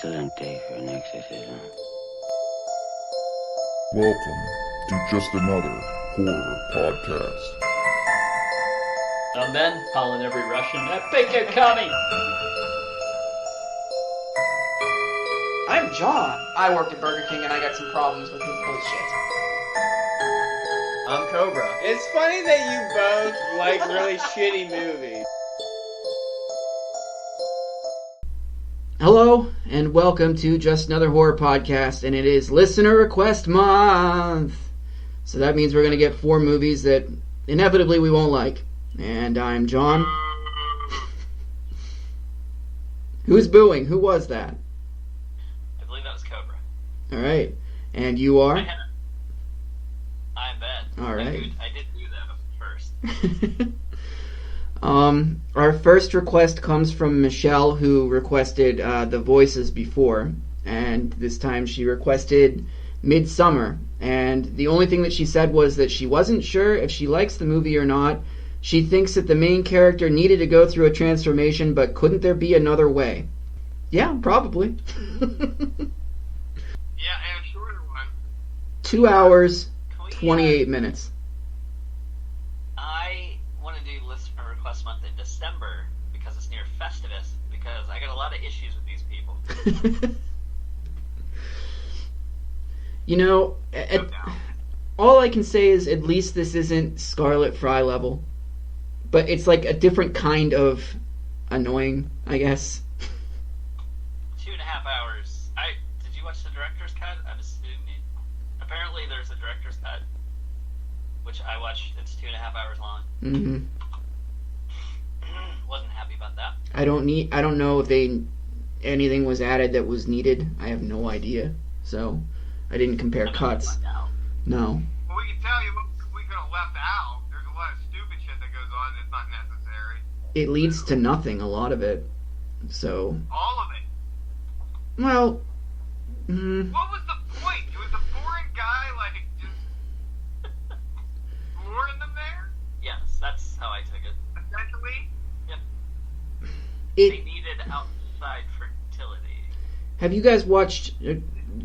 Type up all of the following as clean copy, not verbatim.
excellent day for an exorcism. Welcome to Just Another Horror Podcast. I'm Ben, calling every Russian a picket coming. I'm John. I work at Burger King and I got some problems with his bullshit. I'm Cobra. It's funny that you both like really shitty movies. Hello, and welcome to Just Another Horror Podcast, and it is Listener Request Month. So that means we're going to get 4 movies that inevitably we won't like. And I'm John. Who's booing? Who was that? I believe that was Cobra. Alright. And you are? I'm Ben. Alright. I did do that first. Our first request comes from Michelle, who requested the voices before, and this time she requested Midsommar, and the only thing that she said was that she wasn't sure if she likes the movie or not. She thinks that the main character needed to go through a transformation, but couldn't there be another way? Yeah, probably. Yeah, and a shorter one. 2 hours, 28 minutes. I want to do Listener Request Month in December because it's near Festivus, because I got a lot of issues with these people. You know, all I can say is at least this isn't Scarlet Fry level. But it's like a different kind of annoying, I guess. 2.5 hours. Did you watch the director's cut? I'm assuming. Apparently there's a director's cut, which I watched. It's 2.5 hours long. Mm-hmm. Wasn't happy about that. I don't know if anything was added that was needed. I have no idea. So I didn't compare cuts. No. Well, we can tell you what we could have left out. There's a lot of stupid shit that goes on that's not necessary. It leads to nothing, a lot of it. So. All of it. Well. What was the point? It was a foreign guy, like, just luring them there? Yes, that's how I took it. Essentially? Yep. They needed outside fertility. Have you guys watched?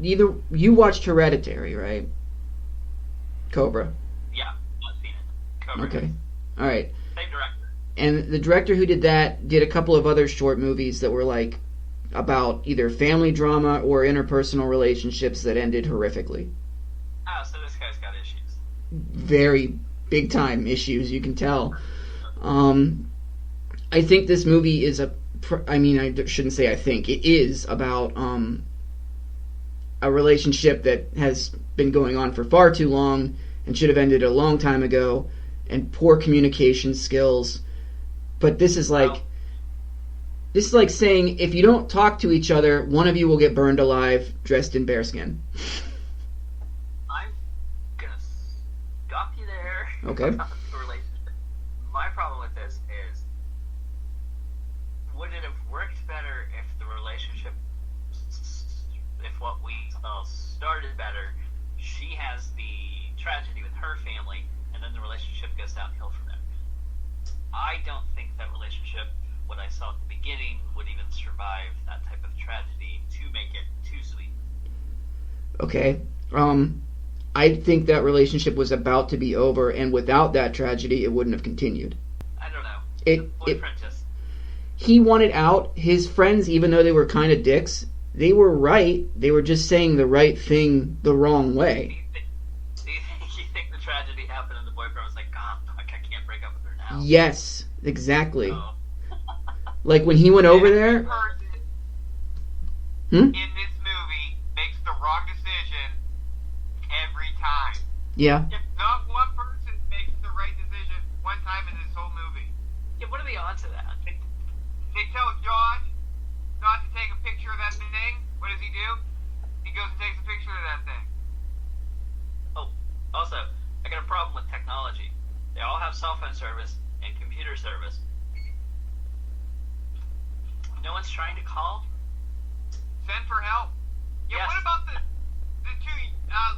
You watched Hereditary, right? Cobra. Yeah, I've seen it. Cobra. Okay. All right. Same director. And the director who did that did a couple of other short movies that were like about either family drama or interpersonal relationships that ended horrifically. Oh, so this guy's got issues. Very big time issues, you can tell. I think this movie is I shouldn't say I think. It is about a relationship that has been going on for far too long and should have ended a long time ago, and poor communication skills. But this is like saying if you don't talk to each other, one of you will get burned alive dressed in bearskin. I'm gonna stop you there. Okay. About the relationship. My problem with this is, would it have worked better if the relationship, if what we saw started better? She has the tragedy with her family, and then the relationship goes downhill from there. I don't think that relationship, what I saw at the beginning, would even survive that type of tragedy to make it too sweet. Okay. I think that relationship was about to be over, and without that tragedy, it wouldn't have continued. I don't know. He wanted out. His friends, even though they were kind of dicks, they were right. They were just saying the right thing the wrong way. Do you think the tragedy happened and the boyfriend was like, God, fuck, I can't break up with her now? Yes, exactly. Oh. Like when he went over there. In this movie makes the wrong decision every time. Yeah. Not one person makes the right decision one time in this whole movie. Yeah, what are the odds of that? They tell Josh not to take a picture of that thing. What does he do? He goes and takes a picture of that thing. Oh, also, I got a problem with technology. They all have cell phone service and computer service. No one's trying to call? Send for help. Yeah, Yes. what about the two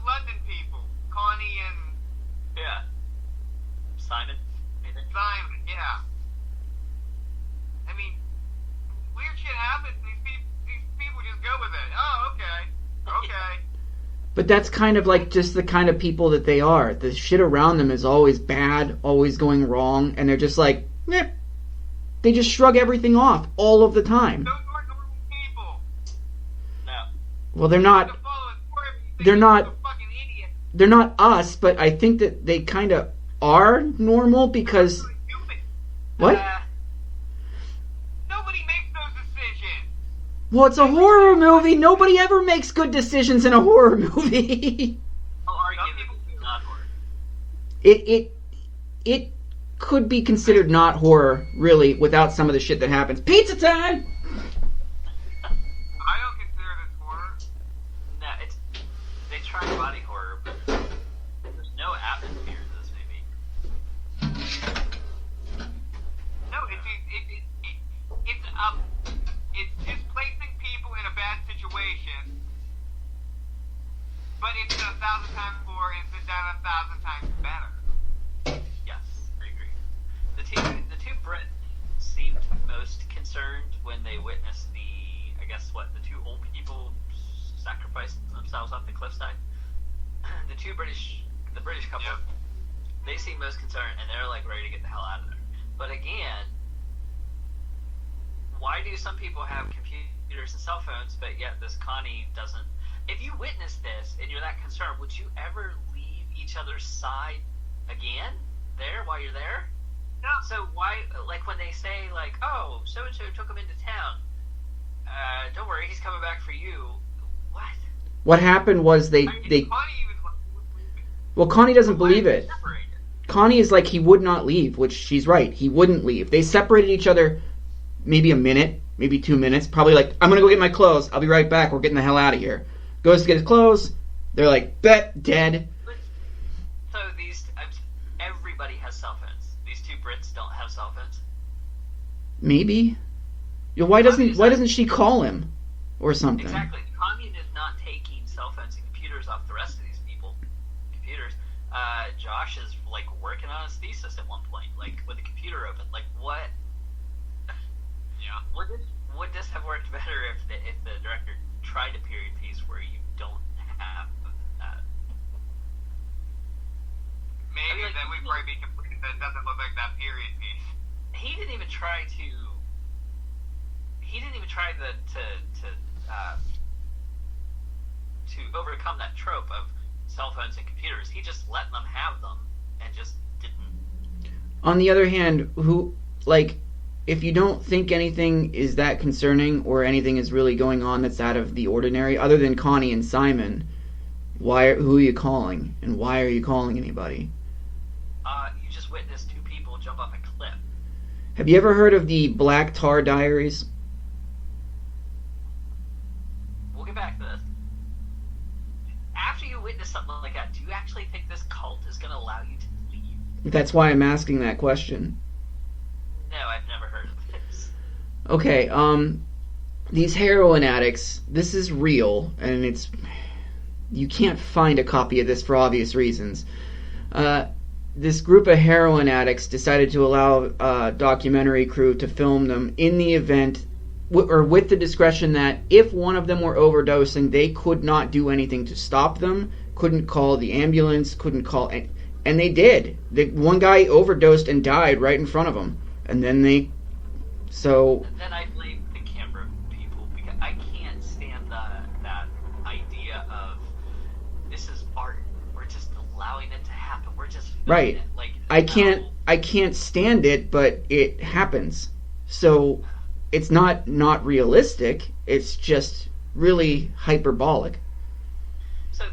London people? Connie and Yeah. Simon? Anything? Simon, yeah. I mean, weird shit happens and these people just go with it. But that's kind of like just the kind of people that they are. The shit around them is always bad, always going wrong, and they're just like, eh. They just shrug everything off all of the time. Those aren't normal people. No. Well, they're not. To follow his word, you think They're he's not. a fucking idiot. They're not us, but I think that they kind of are normal because They're human. what? Nobody makes those decisions. Well, it's a horror movie. Nobody ever makes good decisions in a horror movie. I'll argue Some people that it's do. not horror. It could be considered not horror, really, without some of the shit that happens. Pizza time! I don't consider this horror. No, they try body horror, but there's no atmosphere in this movie. No, it's just placing people in a bad situation, but it's 1,000 times more and it's done 1,000 times better. Yes, I agree. The two Brits seemed most concerned when they witnessed the two old people sacrificed themselves off the cliffside. The British couple, Yeah. they seem most concerned, and they're like ready to get the hell out of there. But again, why do some people have computers and cell phones, but yet this Connie doesn't? If you witness this and you're that concerned, would you ever leave each other's side again there while you're there? No. So why, like when they say like, oh, so and so took him into town, don't worry, he's coming back for you. What? What happened was they Connie even well, Connie doesn't Why believe are they it. separated? Connie is like, he would not leave, which she's right. He wouldn't leave. They separated each other maybe a minute, maybe 2 minutes. Probably like, I'm going to go get my clothes. I'll be right back. We're getting the hell out of here. Goes to get his clothes. They're like, bet, dead. So everybody has cell phones. These two Brits don't have cell phones. Maybe. You know, why doesn't she call him or something? Exactly. Connie is not taking cell phones and computers off the rest of these people. Computers. Josh is like working on his thesis at one point, like with the computer open. Like what? Yeah. Would this have worked better if the director tried a period piece where you don't have that? Maybe then we'd probably be complete. That doesn't look like that period piece. He didn't even try to overcome that trope of cell phones and computers. He just let them have them and just didn't. On the other hand, if you don't think anything is that concerning or anything is really going on that's out of the ordinary, other than Connie and Simon, who are you calling? And why are you calling anybody? You just witnessed two people jump off a cliff. Have you ever heard of the Black Tar Diaries? We'll get back to this. After you witness something like that, do you actually think this cult is going to allow you to leave? That's why I'm asking that question. No, I've never heard of this. Okay, these heroin addicts, this is real, and you can't find a copy of this for obvious reasons. This group of heroin addicts decided to allow a documentary crew to film them in the event, or with the discretion that if one of them were overdosing, they could not do anything to stop them, couldn't call the ambulance, couldn't call, and they did. One guy overdosed and died right in front of them. And then Then I blame the camera people, because I can't stand that idea of this is art. We're just allowing it to happen. We're just filming right. it. Like I can't stand it, but it happens. So it's not realistic. It's just really hyperbolic. So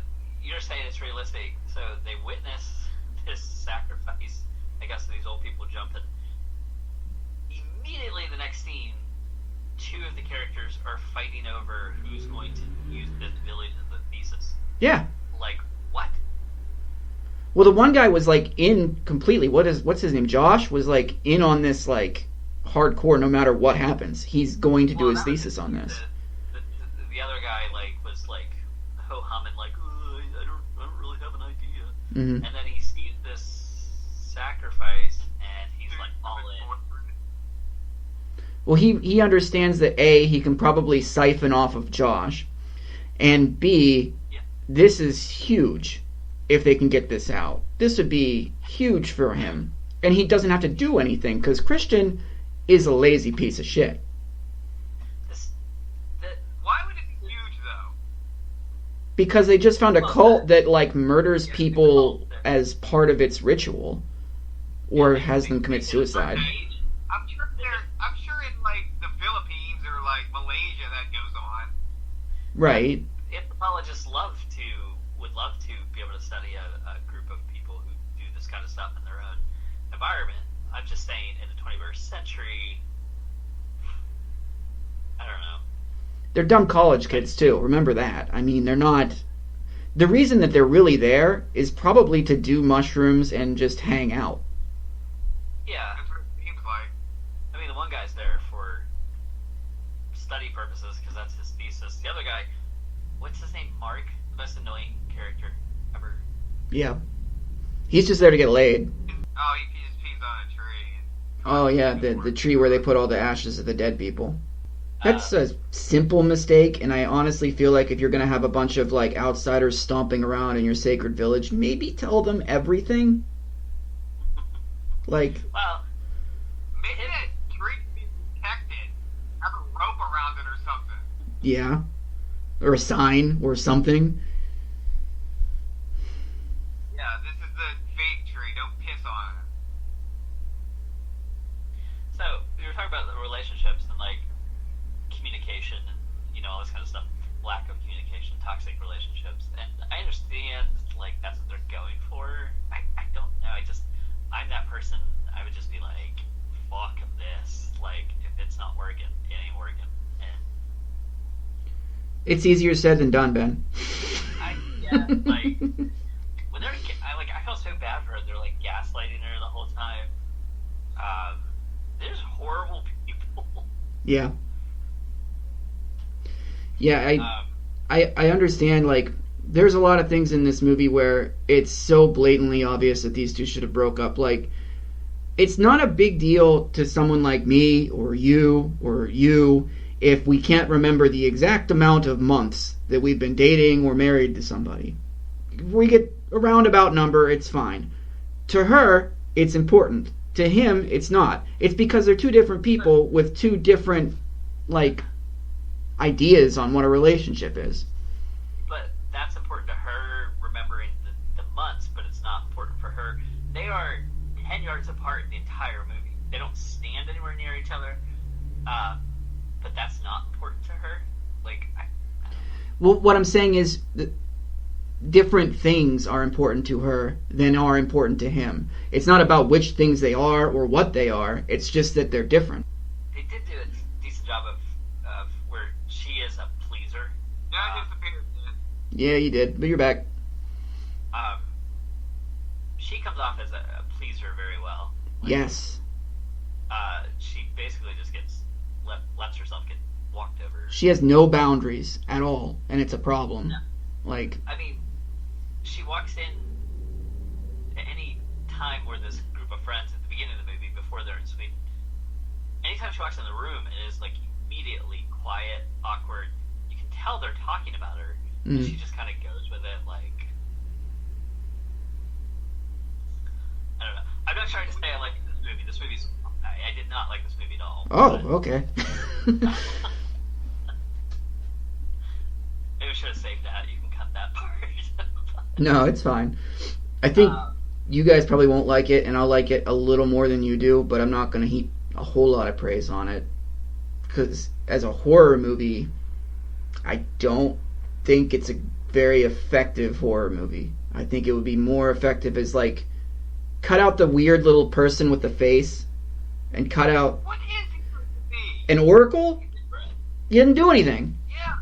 you're saying it's realistic. So they witness this sacrifice, I guess, of these old people jumping. Immediately the next scene, two of the characters are fighting over who's going to use this village as the thesis. Yeah. Like, what? Well, the one guy was like in completely. What's his name? Josh was like in on this like hardcore. No matter what happens, he's going to do his thesis on this. The other guy was ho humming like, I don't really have an idea. Mm-hmm. And then he sees this sacrifice and he's like all in. Well, he understands that A, he can probably siphon off of Josh, and B, this is huge if they can get this out. This would be huge for him. And he doesn't have to do anything, because Christian is a lazy piece of shit. Why would it be huge, though? Because they just found a cult that, like, murders people as part of its ritual. Or has them commit suicide. I'm sure in, like, the Philippines or, like, Malaysia that goes on. Right. Anthropologists would love to be able to study a group of people who do this kind of stuff in their own environment. I'm just saying, in the 21st century, I don't know. They're dumb college kids, too. Remember that. I mean, they're not... The reason that they're really there is probably to do mushrooms and just hang out. Yeah. That's what it seems like. I mean, the one guy's there for study purposes because that's his thesis. The other guy, what's his name? Mark? The most annoying character ever. Yeah. He's just there to get laid. Oh, he just pees on a tree. Oh, yeah, the tree where they put all the ashes of the dead people. That's a simple mistake, and I honestly feel like if you're going to have a bunch of, like, outsiders stomping around in your sacred village, maybe tell them everything. Like... Well, maybe that tree can be protected. Have a rope around it or something. Yeah. Or a sign or something. Yeah, this is the fake tree. Don't piss on it. so we were talking about the relationships and, like, communication and, you know, all this kind of stuff. Lack of communication, toxic relationships. And I understand, like, that's what they're going for. I don't know. I'm that person. I would just be like, fuck this. Like, if it's not working, it ain't working. And It's easier said than done, Ben. like, when they're, I felt so bad for her. They're, like, gaslighting her the whole time. There's horrible people. Yeah. Yeah, I understand, like, there's a lot of things in this movie where it's so blatantly obvious that these two should have broke up. Like, it's not a big deal to someone like me or you if we can't remember the exact amount of months that we've been dating or married to somebody. If we get a roundabout number, it's fine. To her, it's important. To him, it's not. It's because they're two different people with two different, like, ideas on what a relationship is. But that's important to her, remembering the months, but it's not important for her. They are 10 yards apart the entire movie. They don't stand anywhere near each other. But that's not important to her. Like, I don't know. Well, what I'm saying is that different things are important to her than are important to him. It's not about which things they are or what they are. It's just that they're different. They did do a decent job of where she is a pleaser. Yeah, I disappeared, man. Yeah, you did, but you're back. She comes off as a pleaser very well. Like, Yes. She basically just lets herself get walked over. She has no boundaries at all, and it's a problem. No. Like, I mean, she walks in at any time where there's a group of friends at the beginning of the movie before they're in Sweden. Anytime she walks in the room, it is, like, immediately quiet, awkward. You can tell they're talking about her, and she just kind of goes with it, like... I don't know. I'm not trying to say I like this movie. This movie's... I did not like this movie at all. oh, but okay. maybe we should have saved that. You can cut that part. No, it's fine. I think you guys probably won't like it, and I'll like it a little more than you do, but I'm not going to heap a whole lot of praise on it. Because as a horror movie, I don't think it's a very effective horror movie. I think it would be more effective as, like, cut out the weird little person with the face and cut out What is it supposed to be? an oracle. You didn't do anything. Yeah,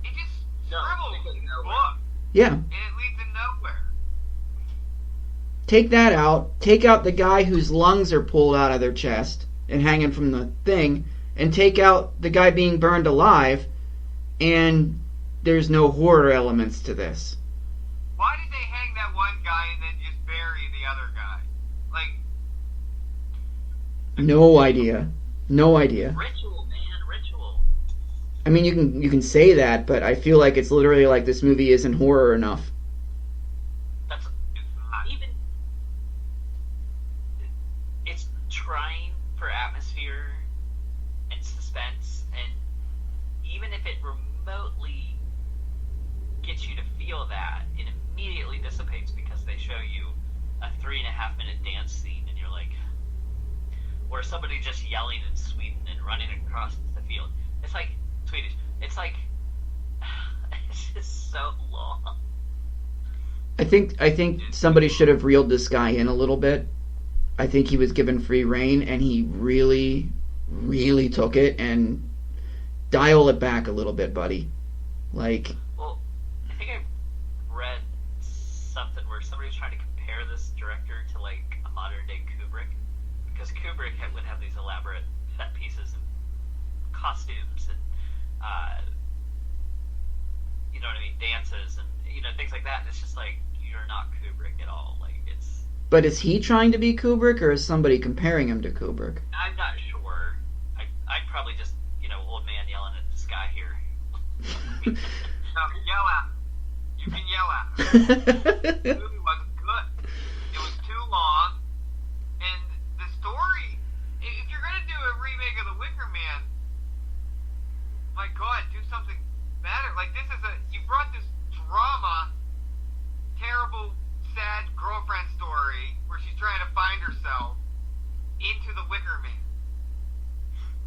it just No, scribbles in the nowhere. book, Yeah. and it leads to nowhere. Take that out. Take out the guy whose lungs are pulled out of their chest and hanging from the thing, and take out the guy being burned alive, and there's no horror elements to this. Why did they hang that one guy and then just bury the other guy? Like, No idea. No idea. Ritual, man. Ritual. I mean, you can say that, but I feel like it's literally like this movie isn't horror enough. That's even. It's trying for atmosphere and suspense, and even if it remotely gets you to feel that, it immediately dissipates because they show you a 3.5-minute dance scene, and you're like, or somebody just yelling in Sweden and running across the field. It's like Swedish. It's like it's just so long. I think somebody should have reeled this guy in a little bit. I think he was given free rein, and he really, really took it. And dial it back a little bit, buddy. Like, well, I think I read something where somebody was trying to compare this director to like a modern day Kubrick, because Kubrick would have these elaborate set pieces and costumes and you know what I mean, dances and things like that. And it's just like, you're not Kubrick at all. Like, it's. But is he trying to be Kubrick, or is somebody comparing him to Kubrick? I'm not sure. I'm probably just old man yelling at the sky here. No, yell at him. You can yell at him. The movie wasn't good. It was too long, and the story. If you're gonna do a remake of The Wicker Man, my God, do something better. Like, this is you brought this drama, terrible, sad girlfriend story where she's trying to find herself into The Wicker Man.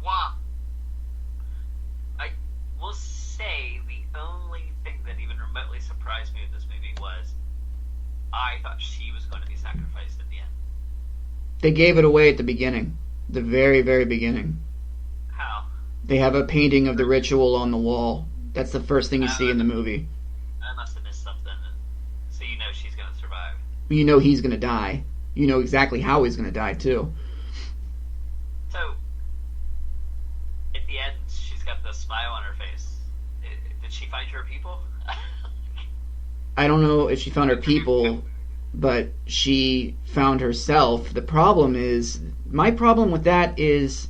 Wow. I will say the only thing that even remotely surprised me with this movie was I thought she was going to be sacrificed at the end. They gave it away at the beginning. The very, very beginning. How? They have a painting of the ritual on the wall. That's the first thing you see in the movie. I must have missed something. So she's going to survive. You know he's going to die. You know exactly how he's going to die, too. So, at the end, she's got the smile on her face. Did she find her people? I don't know if she found her people, but she found herself. The problem is, my problem with that is,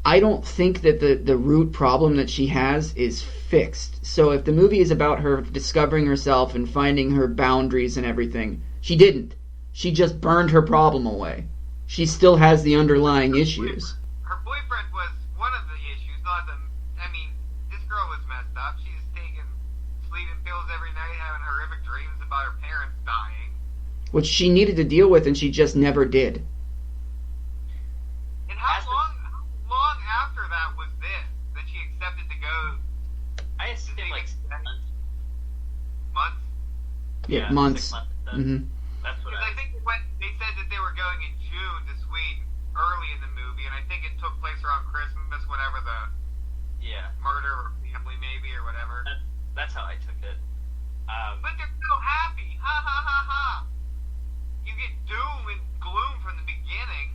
I don't think that the root problem that she has is fixed. So if the movie is about her discovering herself and finding her boundaries and everything, she didn't. She just burned her problem away. She still has the underlying issues. Her boyfriend was one of the issues, not the. I mean, this girl was messed up. She's taking sleeping pills every night, having horrific dreams about her parents dying. Which she needed to deal with, and she just never did. And how long after that was this that she accepted to go? I assume like months. Yeah, months. 6 months. Mm-hmm. That's what Because I think they said that they were going in June to Sweden early in the movie, and I think it took place around Christmas, whenever the murder or family maybe or whatever. That's how I took it. But they're so happy. Ha ha ha ha. You get doom and gloom from the beginning,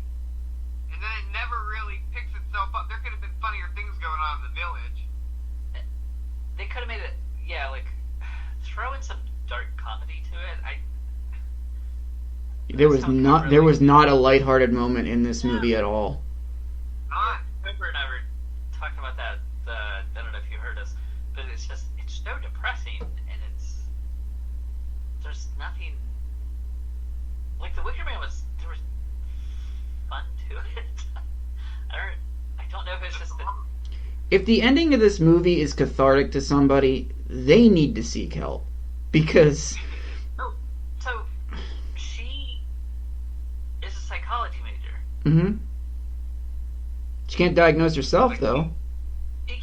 and then it never really picks itself up. There could have been funnier things going on in the village. They could have made it, like, throw in some dark comedy to it. There was not a lighthearted moment in this movie at all. Cobra and I were talking about that. I don't know if you heard us, but it's so depressing, and there's nothing like The Wicker Man there was fun to it. I don't know if it's just if the ending of this movie is cathartic to somebody, they need to seek help, because. So she is a psychology major. Mm-hmm. She can't diagnose herself, though. She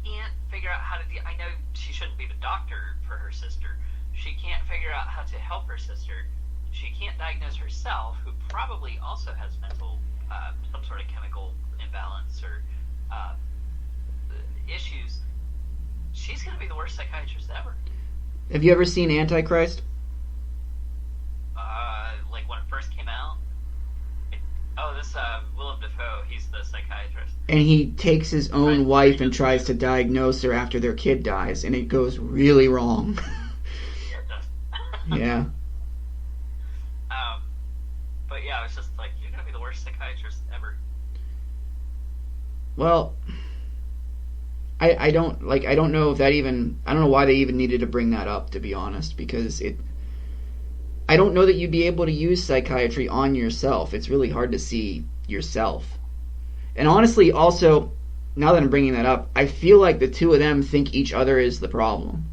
can't figure out how to I know she shouldn't be the doctor for her sister. She can't figure out how to help her sister. She can't diagnose herself, who probably also has mental, some sort of chemical imbalance or issues. She's going to be the worst psychiatrist ever. Have you ever seen Antichrist? Like when it first came out? This Willem Dafoe, he's the psychiatrist. And he takes his own wife and tries to diagnose her after their kid dies, and it goes really wrong. Yeah, it does. Yeah. But yeah, it's just like, you're going to be the worst psychiatrist ever. Well, I don't know if that even, I don't know why they even needed to bring that up, to be honest, because I don't know that you'd be able to use psychiatry on yourself. It's really hard to see yourself. And honestly, also, now that I'm bringing that up, I feel like the two of them think each other is the problem.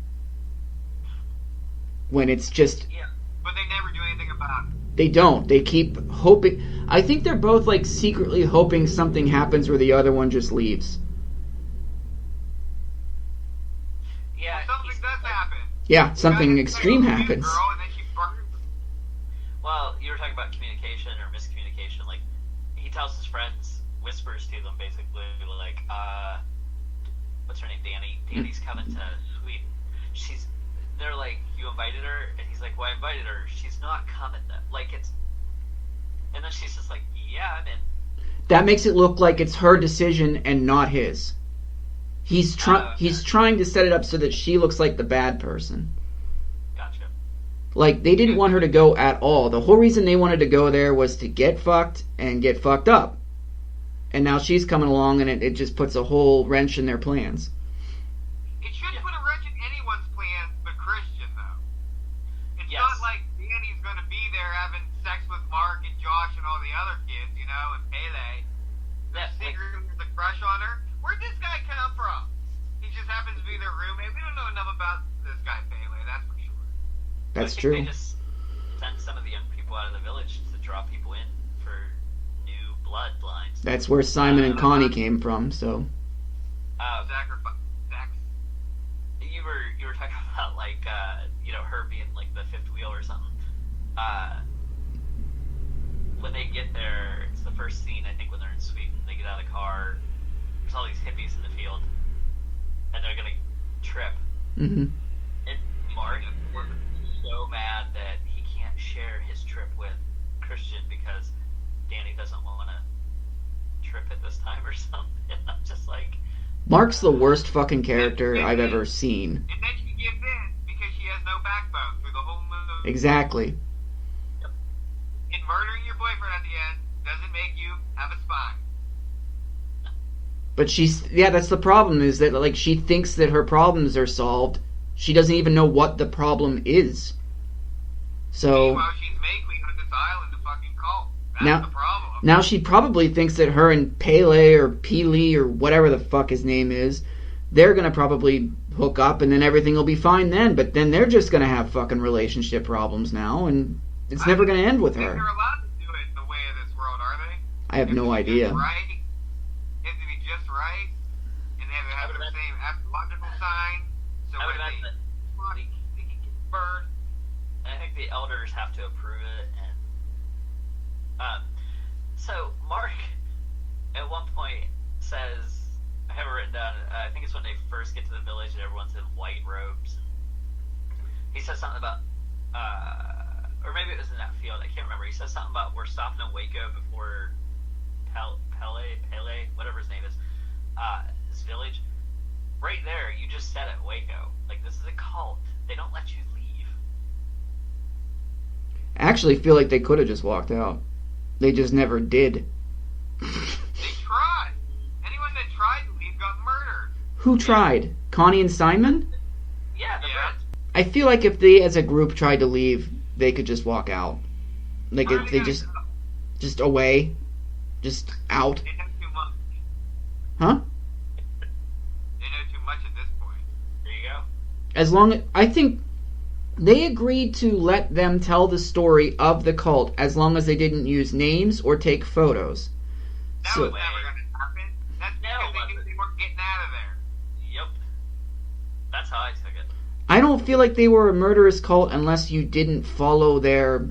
When it's just... Yeah, but they never do anything about it. They don't. They keep hoping... I think they're both, like, secretly hoping something happens where the other one just leaves. Yeah, Something does happen. Yeah, something Guys, extreme like, happens. Girl, and then she burns. well, you were talking about communication or miscommunication. Like, he tells his friends, whispers to them, basically, like, what's her name, Danny? Danny's coming to Sweden. They're like, you invited her? And he's like, well, I invited her. She's not coming, though. Like, it's... And then she's just like, yeah, I'm in. That makes it look like it's her decision and not his. He's trying to set it up so that she looks like the bad person. Gotcha. Like, they didn't want her to go at all. The whole reason they wanted to go there was to get fucked and get fucked up. And now she's coming along, and it just puts a whole wrench in their plans. It shouldn't put a wrench in anyone's plans but Christian, though. It's Yes. not like Danny's going to be there having sex with Mark and Josh and all the other kids, you know, and Pele. That, like, Secretly with a crush on her. Where'd this guy come from? He just happens to be their roommate. We don't know enough about this guy Pele, that's for sure. That's I think true. They just send some of the young people out of the village to draw people in for new bloodlines. That's where Simon and Connie came from, so... Sacrifice. Sex. You were talking about, like, her being like the fifth wheel or something. When they get there, it's the first scene, I think, when they're in Sweden. They get out of the car. There's all these hippies in the field, and they're gonna trip. Mm-hmm. And Mark is so mad that he can't share his trip with Christian because Danny doesn't want to trip at this time or something. I'm just like... Mark's the worst fucking character I've ever seen. And then she gives in because she has no backbone through the whole movie. Exactly. And murdering your boyfriend at the end doesn't make you have a spine. But that's the problem, is that, like, she thinks that her problems are solved. She doesn't even know what the problem is. So... Meanwhile, she's May Queen on this island, the fucking cult. That's the problem. Now she probably thinks that her and Pele or Peely or whatever the fuck his name is, they're gonna probably hook up and then everything will be fine then, but then they're just gonna have fucking relationship problems now, and it's never gonna end with They're her. allowed to do it in the way of this world, are they? I have no idea. Just right. It has to be just right. And they have to have the same astrological sign. So I would when imagine they can get burned. I think the elders have to approve it, and so Mark at one point says, I have it written down, I think it's when they first get to the village and everyone's in white robes. He says something about, or maybe it was in that field, I can't remember. He says something about, we're stopping in Waco before Pele, whatever his name is, his village. Right there, you just said it, Waco. Like, this is a cult. They don't let you leave. I actually feel like they could have just walked out. They just never did. They tried. Anyone that tried to leave got murdered. Who tried? Connie and Simon? Yeah, the Yeah. Brits. I feel like if they as a group tried to leave, they could just walk out. Like, Where are if they gonna just go? away. Just out. They know too much. Huh? They know too much at this point. There you go. As long I think they agreed to let them tell the story of the cult as long as they didn't use names or take photos. That So- was never going to happen. That's because they knew they weren't getting out of there. Yep. That's how I took it. I don't feel like they were a murderous cult unless you didn't follow their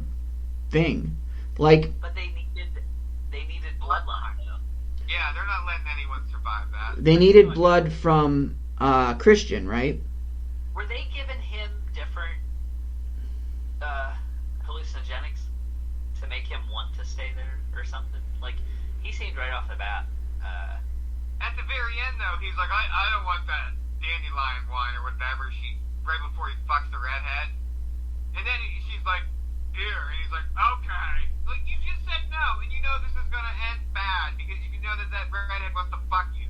thing. Like, But they needed bloodline, though. Yeah, they're not letting anyone survive that. they needed blood from Christian, right? Were they giving him different hallucinogenics to make him want to stay there or something? Like, he seemed right off the bat. At the very end, though, he's like, I don't want that dandelion wine or whatever. Right before he fucks the redhead. And then she's like, here. And he's like, okay. Like, you just said no, and you know this is going to end bad because you know that redhead wants to fuck you.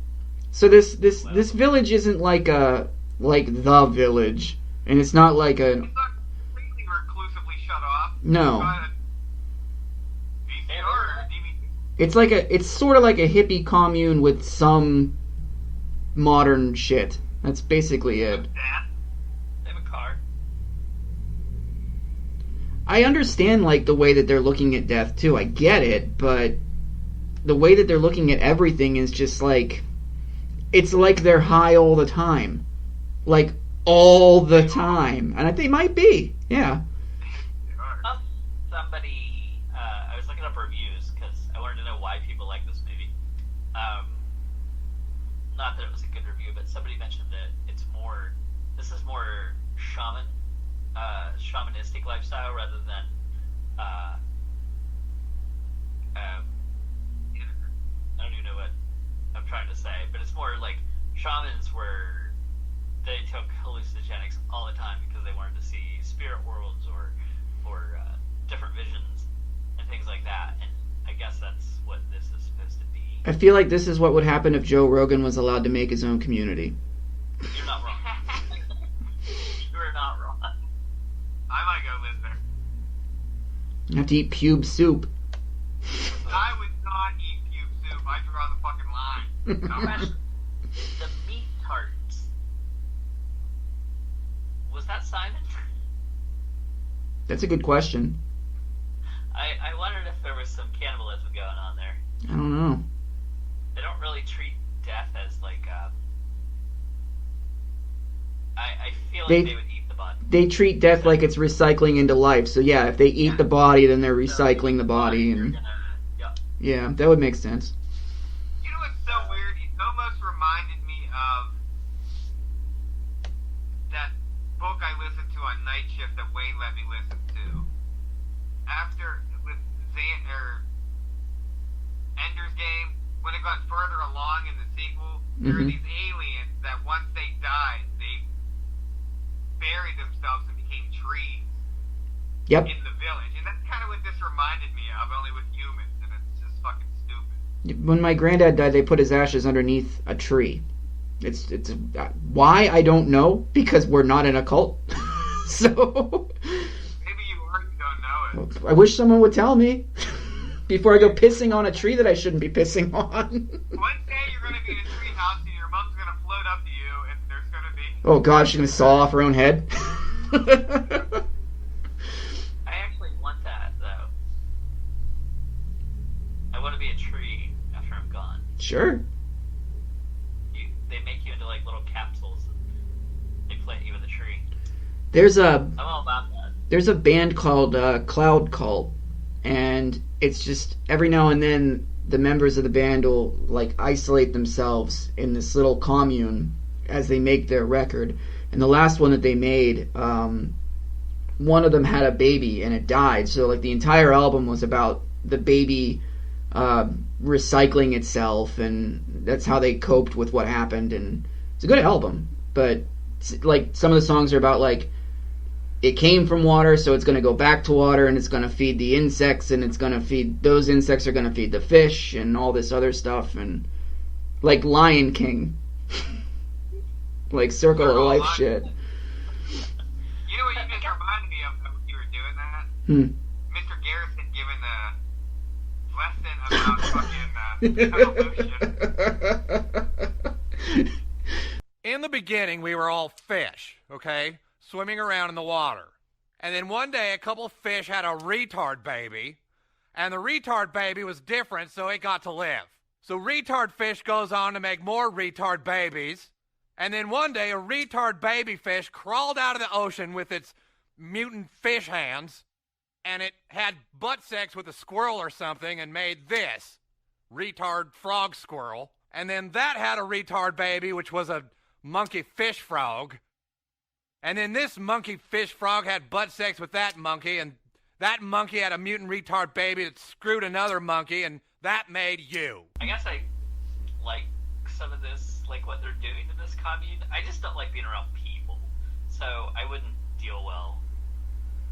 So this village isn't like the village, and it's not like a. It's not completely reclusively shut off. No. It's got a VCR or DVD. It's sort of like a hippie commune with some modern shit. That's basically it. Dad. They have a car. I understand like the way that they're looking at death too. I get it, but the way that they're looking at everything is just like it's like they're high all the time. Like all the time. And they might be. Yeah. Somebody, I was looking up reviews because I wanted to know why people like this movie. Not that it was a good review, but somebody mentioned that this is more shamanistic lifestyle rather than, I don't even know what I'm trying to say, but it's more like shamans where they took hallucinogenics all the time because they wanted to see spirit worlds or different visions and things like that, and I guess that's what this is supposed to be. I feel like this is what would happen if Joe Rogan was allowed to make his own community. You're not wrong. You're not wrong. I might go live there. You have to eat pube soup. I would not eat pube soup. I draw the fucking line. The meat tarts. Was that Simon? That's a good question. I wondered if there was some cannibalism going on there. I don't know. They don't really treat death as like I feel like they would eat the body. They treat death like it's recycling into life. So yeah, if they eat the body, then they're recycling the body, and yeah, that would make sense. You know what's so weird? It almost reminded me of that book I listened to on Night Shift that Wayne let me listen to. After with Ender's Game, when it got further along in the sequel, there were these aliens that once they died, they buried themselves and became trees in the village. And that's kind of what this reminded me of, only with humans, and it's just fucking stupid. When my granddad died, they put his ashes underneath a tree. It's why, I don't know, because we're not in a cult. So Maybe you are, you don't know it. I wish someone would tell me before I go pissing on a tree that I shouldn't be pissing on. One day you're going to be in a tree house and your mom's going to float up to you and there's going to be... Oh god, she's going to saw off her own head. I actually want that, though. I want to be a tree after I'm gone. Sure. They make you into like little capsules and they plant you in the tree. I'm all about that. There's a band called Cloud Cult, and it's just every now and then the members of the band will like isolate themselves in this little commune as they make their record. And the last one that they made, one of them had a baby and it died. So like the entire album was about the baby recycling itself, and that's how they coped with what happened. And it's a good album, but like some of the songs are about like it came from water, so it's going to go back to water, and it's going to feed the insects, and it's going to feed those insects are going to feed the fish, and all this other stuff, and like Lion King, like Circle of Life shit. You know what you just reminded me of when you were doing that? Mr. Garrison giving a lesson about fucking evolution. In the beginning, we were all fish, okay? Swimming around in the water. And then one day, a couple of fish had a retard baby, and the retard baby was different, so it got to live. So retard fish goes on to make more retard babies, and then one day, a retard baby fish crawled out of the ocean with its mutant fish hands, and it had butt sex with a squirrel or something and made this retard frog squirrel. And then that had a retard baby, which was a monkey fish frog. And then this monkey fish frog had butt sex with that monkey, and that monkey had a mutant retard baby that screwed another monkey, and that made you. I guess I like some of this, like what they're doing in this commune. I just don't like being around people, so I wouldn't deal well.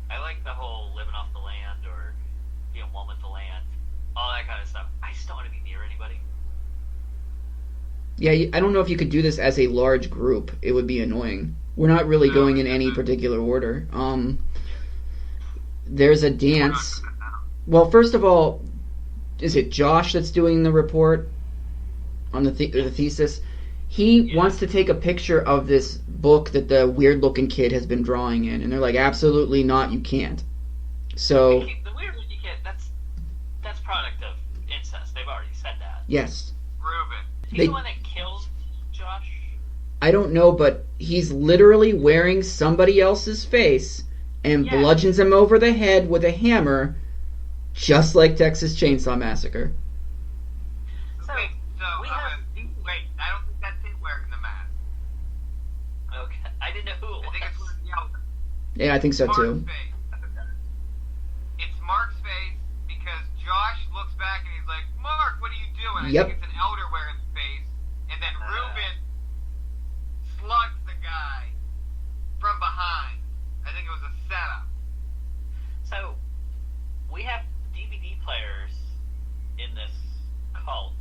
I like the whole living off the land or being one with the land, all that kind of stuff. I just don't want to be near anybody. Yeah, I don't know if you could do this as a large group. It would be annoying. We're not really going in any particular order. There's a dance. Well, first of all, is it Josh that's doing the report on the thesis? He wants to take a picture of this book that the weird-looking kid has been drawing in, and they're like, absolutely not, you can't. So The weird-looking kid, that's product of incest. They've already said that. yes, Ruben. He's the one that kills Josh? I don't know, but he's literally wearing somebody else's face and bludgeons him over the head with a hammer, just like Texas Chainsaw Massacre. So, Okay, so we have... wait, I don't think that's him wearing the mask. Okay, I didn't know who it I was. think it's the elder. Yeah, I think so Mark's too. face. It's Mark's face because Josh looks back and he's like, Mark, what are you doing? I Yep. think it's an elder wearing the face. And then Ruben slugs the guy from behind. I think it was a setup. So, we have DVD players in this cult,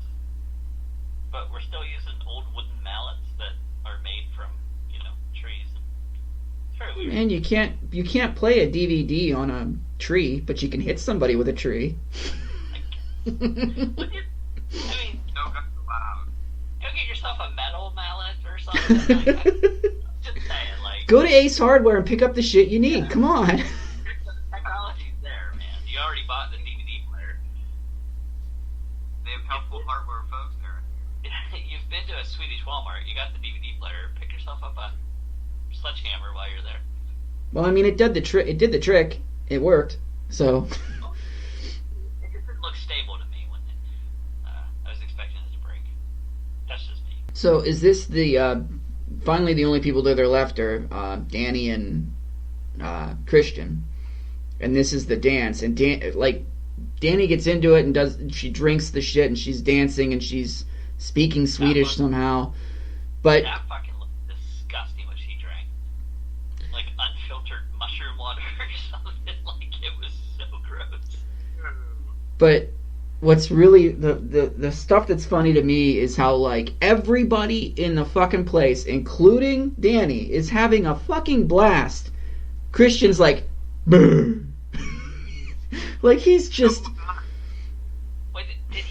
but we're still using old wooden mallets that are made from, trees. It's very weird. And you can't play a DVD on a tree, but you can hit somebody with a tree. Would you, No guns allowed. go get yourself a metal mallet or something. Just saying, Go to Ace Hardware and pick up the shit you need. Come on. the technology's there, man. You already bought the DVD player. They have helpful hardware folks there. You've been to a Swedish Walmart. You got the DVD player. Pick yourself up a sledgehammer while you're there. Well, I mean, it did the trick. It did the trick. It worked. So. It just didn't look stable to me when I was expecting it to break. That's just me. So is this the finally the only people that are left are Danny and Christian, and this is the dance, and Danny gets into it and she drinks the shit and she's dancing and she's speaking Swedish somehow, but That fucking looked disgusting what she drank. Like unfiltered mushroom water or something. Like it was so gross. But what's really the stuff that's funny to me is how like everybody in the fucking place, including Danny, is having a fucking blast. Christian's like, "Brr." Like he's just. Wait, did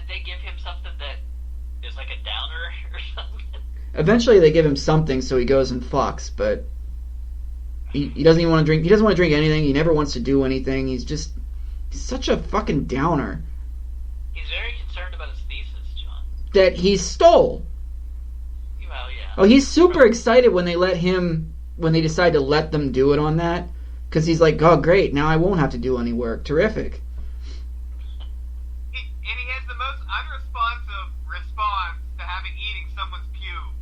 they give him something that is like a downer or something? Eventually, they give him something, so he goes and fucks. But he doesn't even want to drink. He doesn't want to drink anything. He never wants to do anything. He's such a fucking downer. He's very concerned about his thesis, John. That he stole. Well, yeah. Oh, he's super excited when they decide to let them do it on that. Because he's like, oh, great, now I won't have to do any work. Terrific. And he has the most unresponsive response to eating someone's pube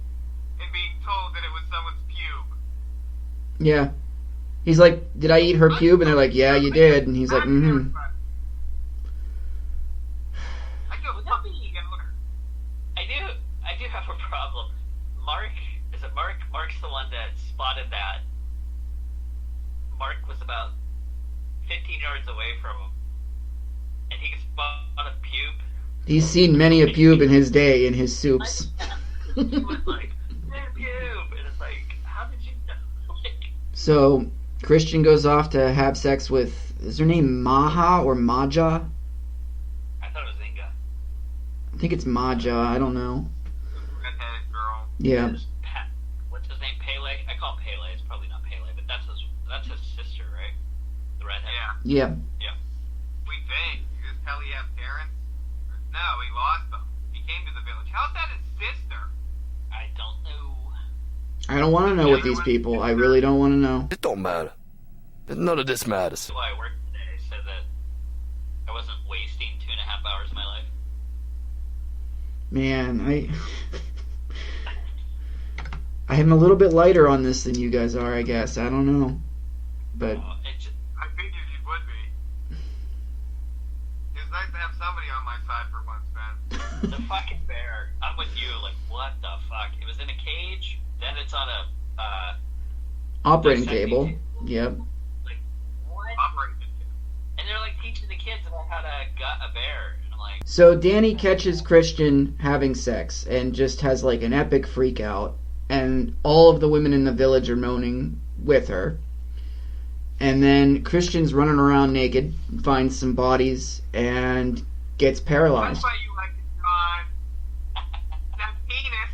and being told that it was someone's pube. Yeah. He's like, did I eat her pube? And they're like, yeah, you did. And he's like, mm-hmm. I feel fucking together. I do have a problem. Is it Mark? Mark's the one that spotted that. Mark was about 15 yards away from him, and he could spot a pube. He's seen many a pube in his day in his soups. He was like, pube! And it's like, how did you know? So, Christian goes off to have sex with, is her name Maja or Maja? I thought it was Inga. I think it's Maja, I don't know. Redheaded girl. Yeah. What's his name? Pele? I call him Pele. It's probably not Pele, but that's his sister, right? The redhead. Yeah. Yeah. We think. Does Pelly have parents? No, he lost them. He came to the village. How's that his sister? I don't know. I don't want to know with these people. I really don't want to know. It don't matter. None of this matters. That's why I worked today, so that I wasn't wasting 2.5 hours of my life. Man, I am a little bit lighter on this than you guys are, I guess. I don't know. But I figured you would be. It's nice to have somebody on my side for once, man. the fucking bear, I'm with you, like, what the fuck? It was in a cage, then it's on a, operating dissecting table. table. Yep. Like, what? Operating. And they're, like, teaching the kids about how to gut a bear. And I'm like, So Danny catches Christian having sex and just has like an epic freak out, and all of the women in the village are moaning with her. And then Christian's running around naked, finds some bodies, and gets paralyzed. That's why you like it, John. That penis.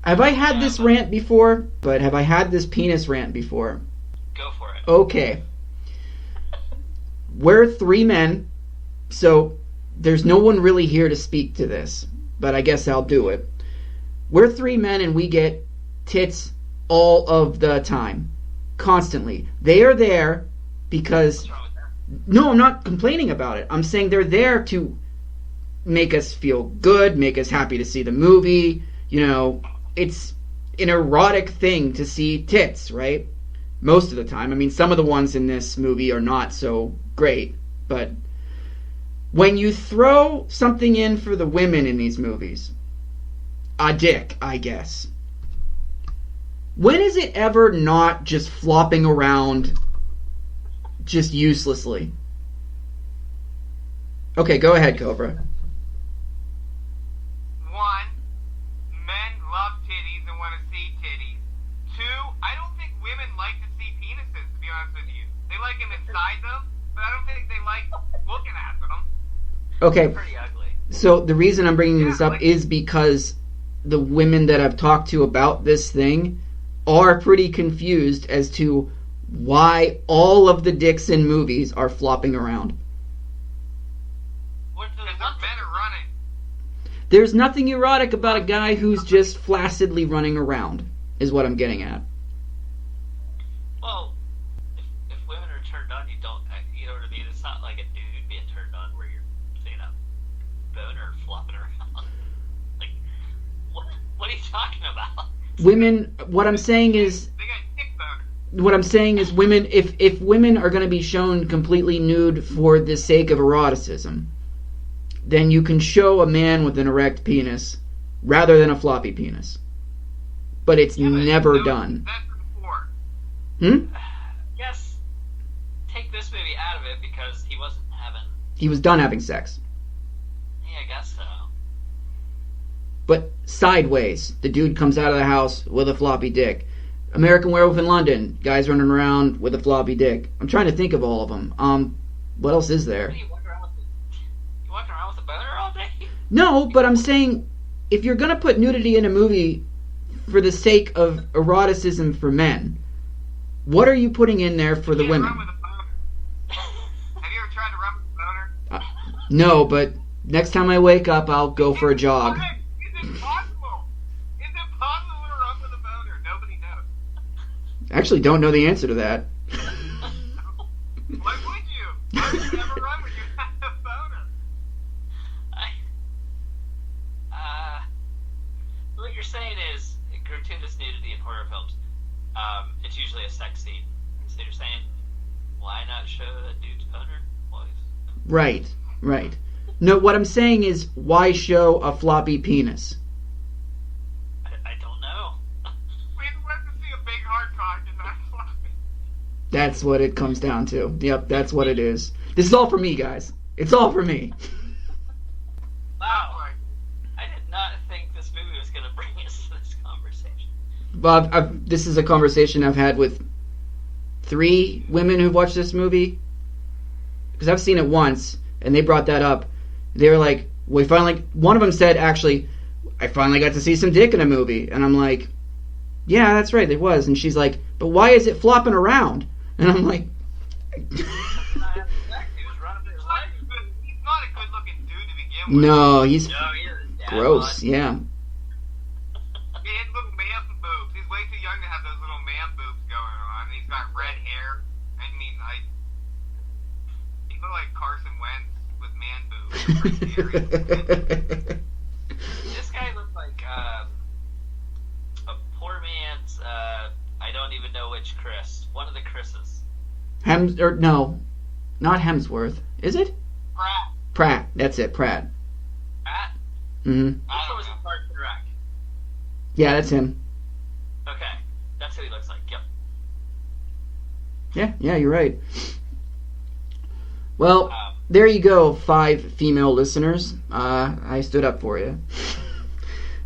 Have I had this rant before? But have I had this penis rant before? Go for it. Okay. We're three men, so there's no one really here to speak to this, but I guess I'll do it. We're three men and we get tits all of the time. Constantly. They are there because... What's wrong with that? No, I'm not complaining about it. I'm saying they're there to make us feel good, make us happy to see the movie. You know, it's an erotic thing to see tits, right? Most of the time. I mean, some of the ones in this movie are not so great, but when you throw something in for the women in these movies, a dick, I guess, when is it ever not just flopping around just uselessly? Okay, go ahead, Cobra. One, men love titties and want to see titties. Two, I don't think women like to see penises, to be honest with you. They like them inside them, but I don't think they like looking at them. Okay, Pretty ugly. so the reason I'm bringing this up is because the women that I've talked to about this thing are pretty confused as to why all of the dicks in movies are flopping around. What do they Because want? men are running. There's nothing erotic about a guy who's just flaccidly running around, is what I'm getting at. Well, if women are turned on, you don't, you know what I mean? It's not like a dude being turned on where you're seeing a boner flopping around. Like, what are you talking about? Women, what I'm saying is, They got dick boners. what I'm saying is women, if women are going to be shown completely nude for the sake of eroticism, then you can show a man with an erect penis rather than a floppy penis. But it's Yeah, but never no, done. That's before. Yes, take this movie out of it because he wasn't having, He was done having sex. yeah, I guess so. But sideways, the dude comes out of the house with a floppy dick. American Werewolf in London, guys running around with a floppy dick. I'm trying to think of all of them. What else is there? What are you walking around with a boner all day? No, but I'm saying, if you're gonna put nudity in a movie for the sake of eroticism for men, what are you putting in there for the You can't women? run with a boner. Have you ever tried to run with a boner? No, but next time I wake up, I'll go for a jog. Hey, is it possible? Is it possible to run with a boner? Nobody knows. I actually don't know the answer to that. Why would you? Why would you never run when you have a boner? What you're saying is gratuitous nudity in horror films. It's usually a sex scene. So you're saying, why not show a dude's boner? Boys. Right, right. No, what I'm saying is, why show a floppy penis? I don't know. We went to see a big hard cock and not floppy. That's what it comes down to. Yep, that's what it is. This is all for me, guys. It's all for me. Wow. I did not think this movie was going to bring us to this conversation. Bob, this is a conversation I've had with 3 women who've watched this movie. Because I've seen it once, and they brought that up. They were like, one of them said, actually, I finally got to see some dick in a movie. And I'm like, yeah, that's right, it was. And she's like, but why is it flopping around? And I'm like... He was running through his legs. He's not a good looking dude to begin with. No, he's No, he is. Dad gross, bod. yeah. He has little man boobs. He's way too young to have those little man boobs going on. He's got red hair. I mean, he looked like Carson Wentz with man boobs. This guy looked like a poor man's, I don't even know which Chris. One of the Chris's. No, not Hemsworth. Is it? Pratt. Pratt. That's it, Pratt. Matt? Mm-hmm. I thought it was a Park and Rec. Yeah, that's him. Okay. That's who he looks like. Yep. Yeah, you're right. Well, there you go, 5 female listeners. I stood up for you.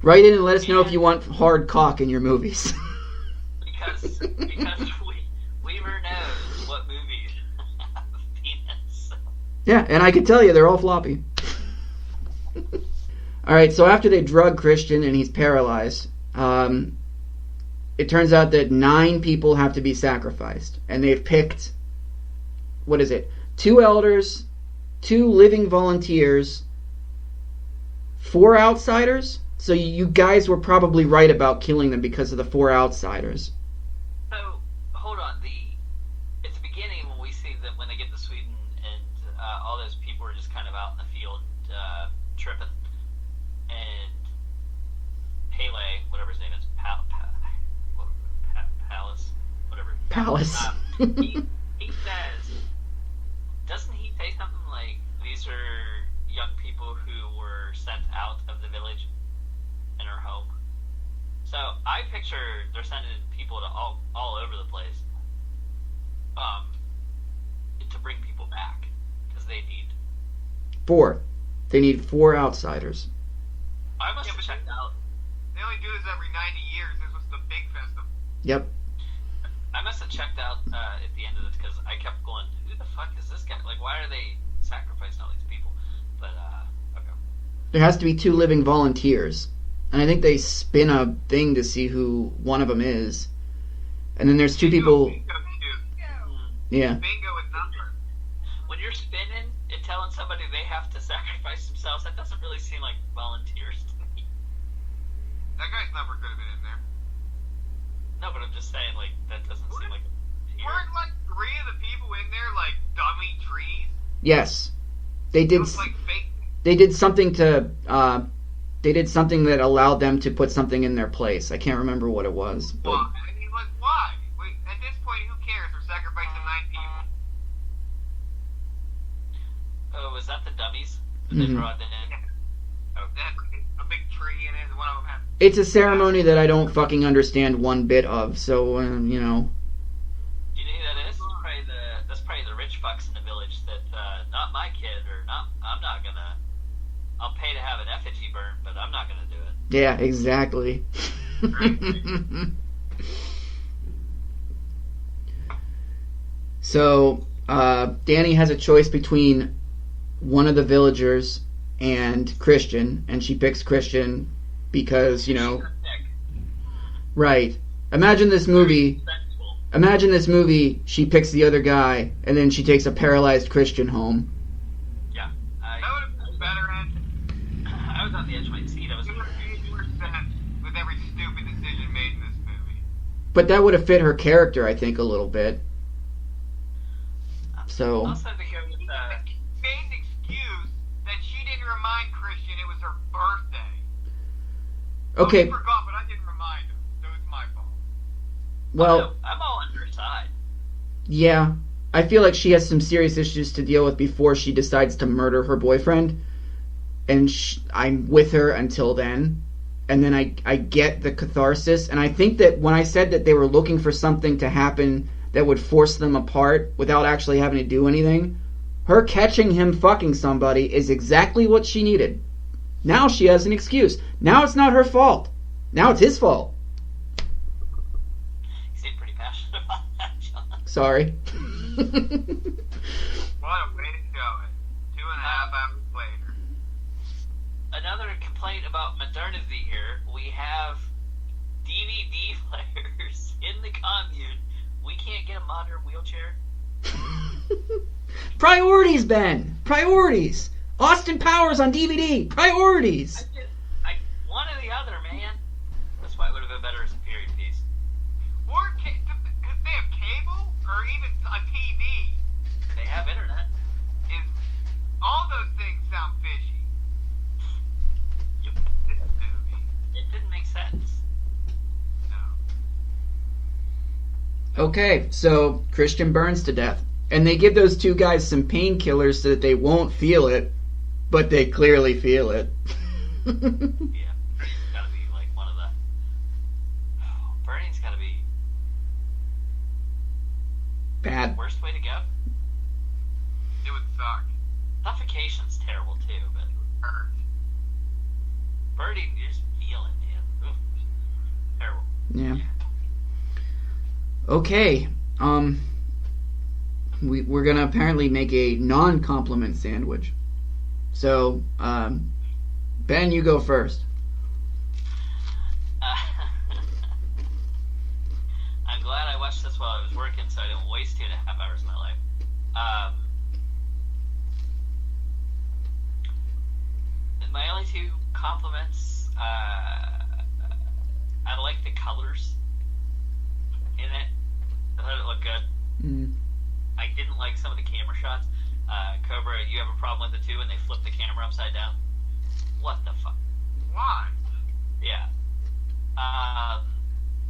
Write in and let us know if you want hard cock in your movies. Because Weaver knows what movies have penis. Yeah, and I can tell you, they're all floppy. Alright, so after they drug Christian and he's paralyzed, it turns out that 9 people have to be sacrificed. And they've picked, 2 elders, 2 living volunteers, 4 outsiders? So you guys were probably right about killing them because of the 4 outsiders. So, hold on. At the beginning, when we see that when they get to Sweden and all those people are just kind of out in the field tripping, and Pele, whatever his name is, Palace, whatever. Palace. He says, doesn't he say something like, these are young people who were sent out of the village and are home? So I picture they're sending people to all over the place to bring people back because they need 4. They need 4 outsiders. I must have checked out. They only do this every 90 years. This was the big festival. Yep. I must have checked out at the end of this because I kept going, who the fuck is this guy? Like, why are they sacrificing all these people? But, okay. There has to be 2 living volunteers. And I think they spin a thing to see who one of them is. And then there's 2 people... Yeah. Bingo with numbers. When you're spinning and telling somebody they have to sacrifice themselves, that doesn't really seem like volunteers to me. That guy's number could have been in there. No, but I'm just saying, like, that doesn't seem like a volunteer. Weren't like 3 of the people in there like dummy trees? Yes. They It did... was like fake. They did something to... they did something that allowed them to put something in their place. I can't remember what it was. But... Why? I mean, like, why? At this point, who cares? They're sacrificing 9 people. Oh, was that the dummies that they brought in? Oh, that's a big tree in it. One of them had. It's a ceremony that I don't fucking understand one bit of, so, you know... Do you know who that is? That's probably the rich fucks in the village that, not my kid, or I'm not gonna... I'll pay to have an effigy burned, but I'm not gonna do it. Yeah, exactly. So, Danny has a choice between one of the villagers and Christian, and she picks Christian because, you know... Right. Imagine this movie, she picks the other guy, and then she takes a paralyzed Christian home. Yeah. That would have been better, Ed. I was on the edge of my seat. I was... It would have made more sense with every stupid decision made in this movie. But that would have fit her character, I think, a little bit. So... Also, the Made an excuse that she didn't remind Christian it was her birthday. Okay. He forgot, but I didn't remind him, so it's my fault. Well... I'm all on her side. Yeah. I feel like she has some serious issues to deal with before she decides to murder her boyfriend. And I'm with her until then. And then I get the catharsis. And I think that when I said that they were looking for something to happen that would force them apart without actually having to do anything, her catching him fucking somebody is exactly what she needed. Now she has an excuse. Now it's not her fault. Now it's his fault. You seem pretty passionate about that, John. Sorry. What a way to show it. 2.5 hours later. Another complaint about modernity here. We have DVD players in the commune. We can't get a modern wheelchair. Priorities, Ben. Priorities. Austin Powers on DVD. Priorities. One or the other, man. That's why it would have been better as a period piece. Or they have cable or even a TV. They have internet. All those things sound fishy. Yep. This movie. It didn't make sense. No. Okay, so Christian burns to death. And they give those 2 guys some painkillers so that they won't feel it, but they clearly feel it. Yeah. Burning's gotta be like one of the... Burning's gotta be... Bad. Worst way to go? It would suck. Suffocation's terrible too, but birding, you just feel it, man. Oof. Terrible. Yeah. Okay. We're gonna apparently make a non-compliment sandwich. So, Ben, you go first. I'm glad I watched this while I was working, so I didn't waste 2.5 hours of my life. My only two compliments, I like the colors in it. I thought it looked good. Mm. I didn't like some of the camera shots. Cobra, you have a problem with it too when they flip the camera upside down? What the fuck? Why? Yeah.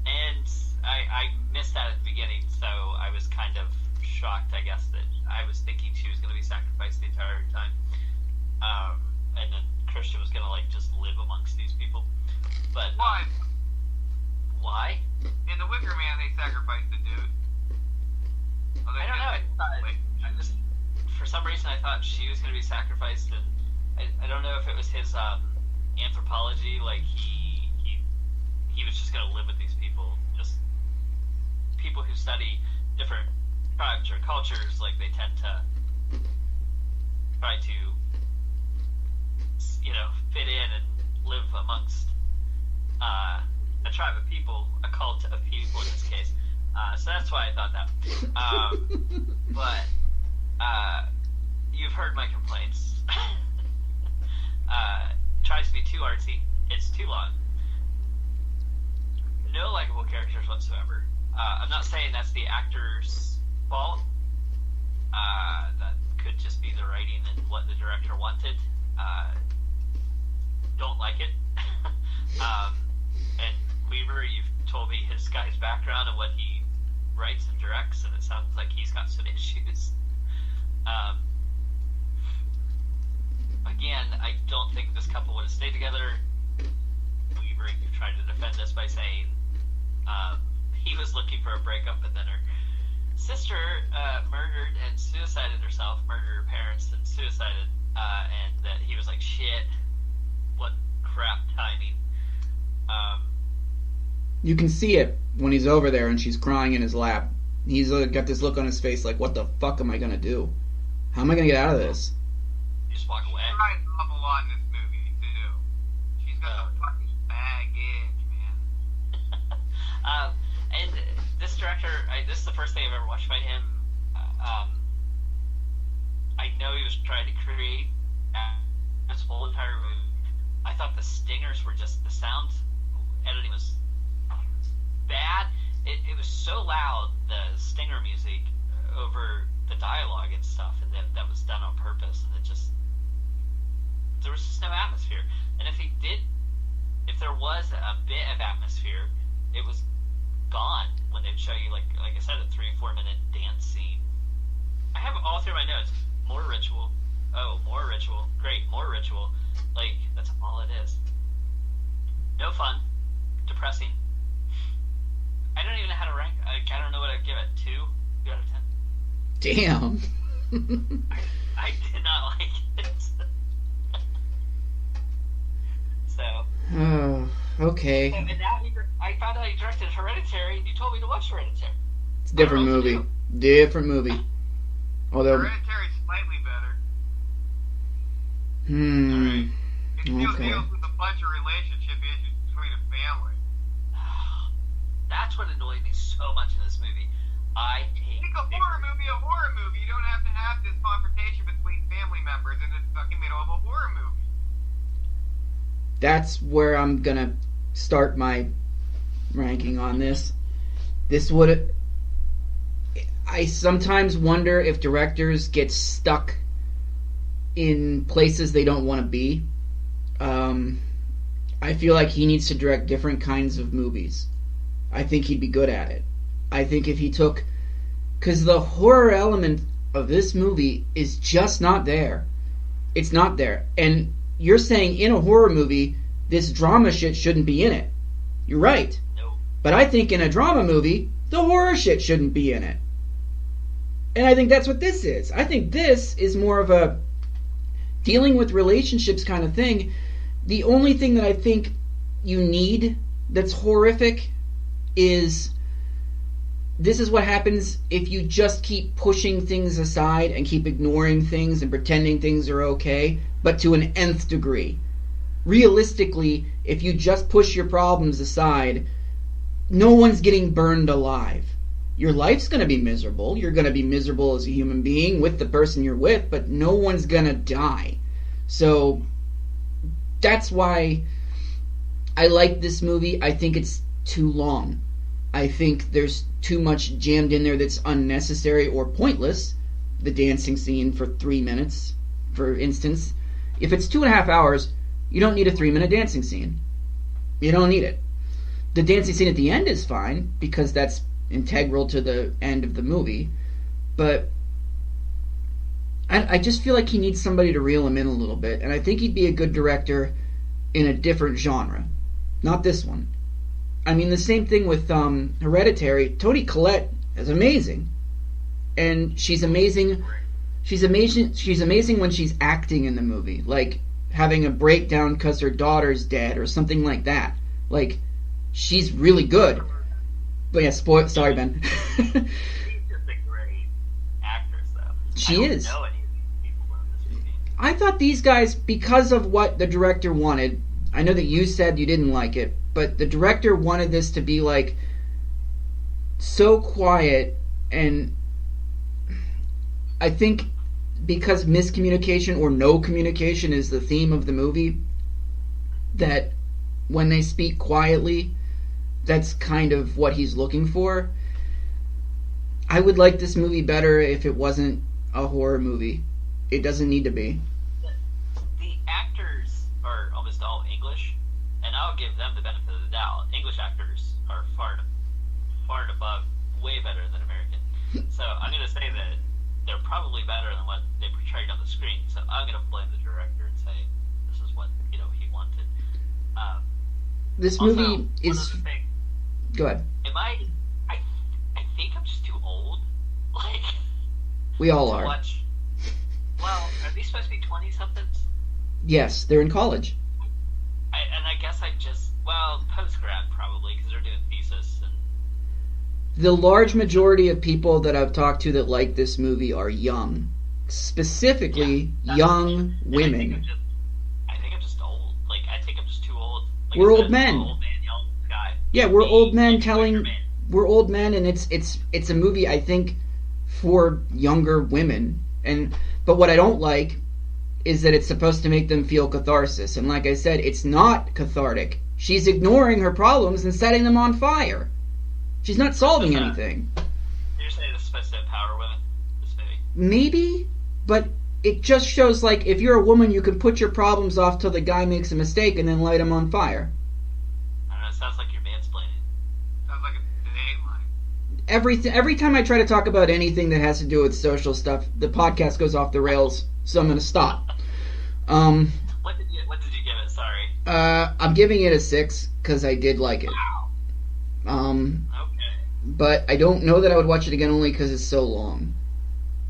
And I missed that at the beginning, so I was kind of shocked, I guess, that I was thinking she was going to be sacrificed the entire time. And then Christian was going to, like, just live amongst these people. But, Why? Why? In The Wicker Man, they sacrificed the dude. I don't know. I just, for some reason, I thought she was going to be sacrificed, and I don't know if it was his anthropology, like he was just going to live with these people, just people who study different tribes or cultures, like they tend to try to, fit in and live amongst a tribe of people, a cult of people in this case. So that's why I thought that. But you've heard my complaints. Tries to be too artsy. It's too long. No likable characters whatsoever. I'm not saying that's the actor's fault. That could just be the writing and what the director wanted. Don't like it. And Weaver, you've told me his guy's background and what he writes and directs, and it sounds like he's got some issues. Again, I don't think this couple would have stayed together. Weaver, you tried to defend this by saying he was looking for a breakup, and then her sister murdered and suicided herself, murdered her parents and suicided, and that he was like, shit, what crap timing. You can see it when he's over there and she's crying in his lap. He's got this look on his face like, what the fuck am I going to do? How am I going to get out of this? You just walk away. She cries an awful lot in this movie, too. She's got some fucking baggage, man. And this director, this is the first thing I've ever watched by him. I know he was trying to create this whole entire movie. I thought the stingers were just, the sound editing was bad. It was so loud, the stinger music, over the dialogue and stuff, and that was done on purpose, and there was just no atmosphere. And if there was a bit of atmosphere, it was gone when they'd show you, like I said, a 3-4 minute dance scene. I have all through my notes, more ritual, more ritual, great, more ritual, like, that's all it is. No fun, depressing. I don't even know how to rank. I don't know what I'd give it. 2 out of 10. Damn. I did not like it. So. Oh, okay. And now I found out he directed Hereditary, and you told me to watch Hereditary. It's a different movie. Different movie. Although. Hereditary's slightly better. Alright. It still Okay. deals with a bunch of relationship issues between a family. That's what annoyed me so much in this movie. I hate Make a horror movie a horror movie. You don't have to have this confrontation between family members in the fucking middle of a horror movie. That's where I'm gonna start my ranking on this. This would. I sometimes wonder if directors get stuck in places they don't want to be. I feel like he needs to direct different kinds of movies. I think he'd be good at it. I think if he took... Because the horror element of this movie is just not there. It's not there. And you're saying in a horror movie, this drama shit shouldn't be in it. You're right. No. But I think in a drama movie, the horror shit shouldn't be in it. And I think that's what this is. I think this is more of a dealing with relationships kind of thing, the only thing that I think you need that's horrific is this is what happens if you just keep pushing things aside and keep ignoring things and pretending things are okay, but to an nth degree. Realistically, if you just push your problems aside, no one's getting burned alive. Your life's going to be miserable. You're going to be miserable as a human being with the person you're with, but no one's going to die. So that's why I like this movie. I think it's too long. I think there's too much jammed in there that's unnecessary or pointless. The dancing scene for 3 minutes, for instance. If it's 2.5 hours, you don't need a 3-minute dancing scene. You don't need it. The dancing scene at the end is fine, because that's integral to the end of the movie. But I just feel like he needs somebody to reel him in a little bit. And I think he'd be a good director in a different genre. Not this one. I mean, the same thing with Hereditary. Toni Collette is amazing. And she's amazing. She's amazing when she's acting in the movie. Like, having a breakdown because her daughter's dead or something like that. Like, she's really good. But yeah, sorry, Ben. She's just a great actress, though. She is. I don't know any of these people in this movie. I thought these guys, because of what the director wanted, I know that you said you didn't like it, but the director wanted this to be, like, so quiet, and I think because miscommunication or no communication is the theme of the movie, that when they speak quietly, that's kind of what he's looking for. I would like this movie better if it wasn't a horror movie. It doesn't need to be. The actors are almost all English, and I'll give them the benefit of the doubt. English actors are far and above, way better than American. So I'm going to say that they're probably better than what they portrayed on the screen. So I'm going to blame the director and say this is what he wanted. This also, movie is. Go ahead. I think I'm just too old. Like, we all to are. Watch. Well, are these supposed to be 20-somethings? Yes, they're in college. I guess I just, post-grad probably, because they're doing thesis. And the large majority of people that I've talked to that like this movie are young. Specifically, young women. I think I'm just old. Like, I think I'm just too old. Like We're I said, old men. Old man yelling at the sky. Yeah, we're old men Like, telling. We're old men, and it's a movie, I think, for younger women. But what I don't like is that it's supposed to make them feel catharsis. And like I said, it's not cathartic. She's ignoring her problems and setting them on fire. She's not solving anything. You're saying this is supposed to empower women, this movie? Maybe, but it just shows, like, if you're a woman, you can put your problems off till the guy makes a mistake and then light him on fire. I don't know, it sounds like you're mansplaining. Sounds like a date line. Every time I try to talk about anything that has to do with social stuff, the podcast goes off the rails, so I'm going to stop. What did you give it? Sorry. I'm giving it a 6 because I did like it. Wow. Okay. But I don't know that I would watch it again only because it's so long.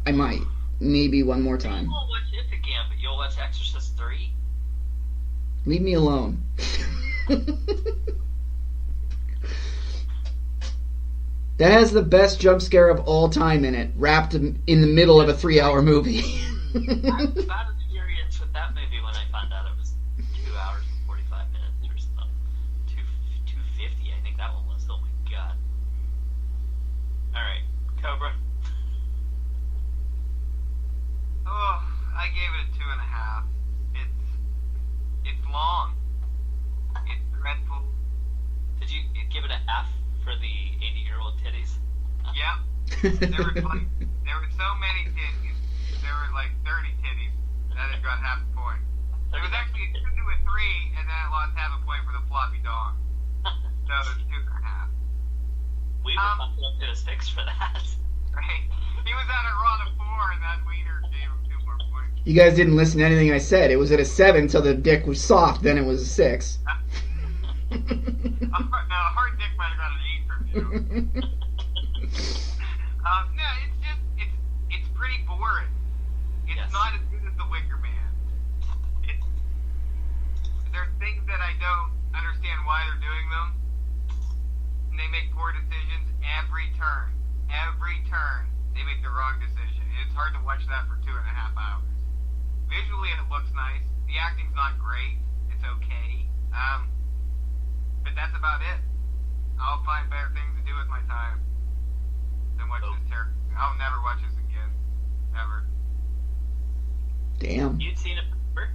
I might. Maybe one more time. You won't watch it again, but you'll watch Exorcist 3? Leave me alone. That has the best jump scare of all time in it, wrapped in the middle of a 3-hour movie. I had a bad experience with that movie when I found out it was 2 hours and 45 minutes or something. 250, I think that one was. Oh my god. Alright, Cobra. Oh, I gave it a 2.5. It's long. It's dreadful. Did you give it an F for the 80-year-old titties? Yep. There were so many titties. There were like 30 titties that it got half a point. It was actually a 2 to a 3, and then I lost half a point for the floppy dog. So it was 2.5. We were bumped up to a 6 for that. Right? He was at a run of 4, and that wiener gave him 2 more points. You guys didn't listen to anything I said. It was at a 7 until the dick was soft, then it was a 6. No, a hard dick might have got an 8 from you. No, it's pretty boring. It's not as good as The Wicker Man. why they're doing them. And they make poor decisions every turn. Every turn, they make the wrong decision. And it's hard to watch that for 2.5 hours. Visually, it looks nice. The acting's not great. It's okay. But that's about it. I'll find better things to do with my time than watch this terrible. I'll never watch this again. Ever. Damn. You'd seen it before?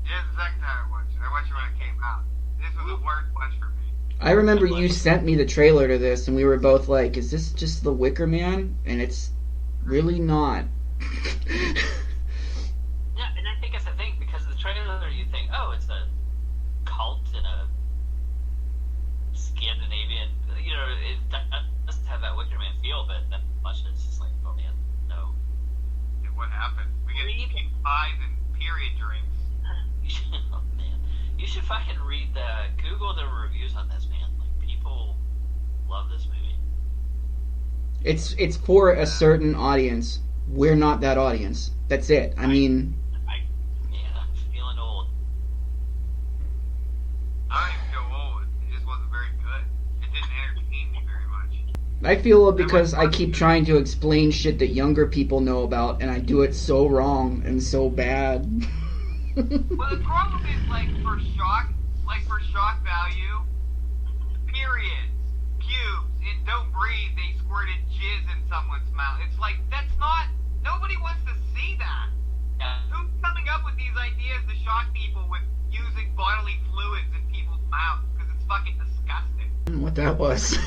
Yeah, it's the second time I watched it. I watched it when it came out. This was the worst watch for me. I remember you sent me the trailer to this, and we were both like, is this just The Wicker Man? And it's really not. Yeah, and I think it's a thing, because of the trailer you think, oh, it's a cult in a Scandinavian, you know, it doesn't have that Wicker Man feel, but then much it's just like, oh man, no. Yeah, what happened? We get king pies and period drinks. Oh man, you should fucking Google the reviews on this, man. Like, people love this movie. It's for a certain audience. We're not that audience. That's it. I mean, I'm feeling old. I don't even feel old. It just wasn't very good. It didn't entertain me very much. I feel because I keep trying to explain shit that younger people know about, and I do it so wrong and so bad. Well, the problem is, like for shock value, periods, pubes, and Don't Breathe, they squirted jizz in someone's mouth. It's like, that's not, nobody wants to see that. Yeah. Who's coming up with these ideas to shock people with using bodily fluids in people's mouths? Because it's fucking disgusting. What that was.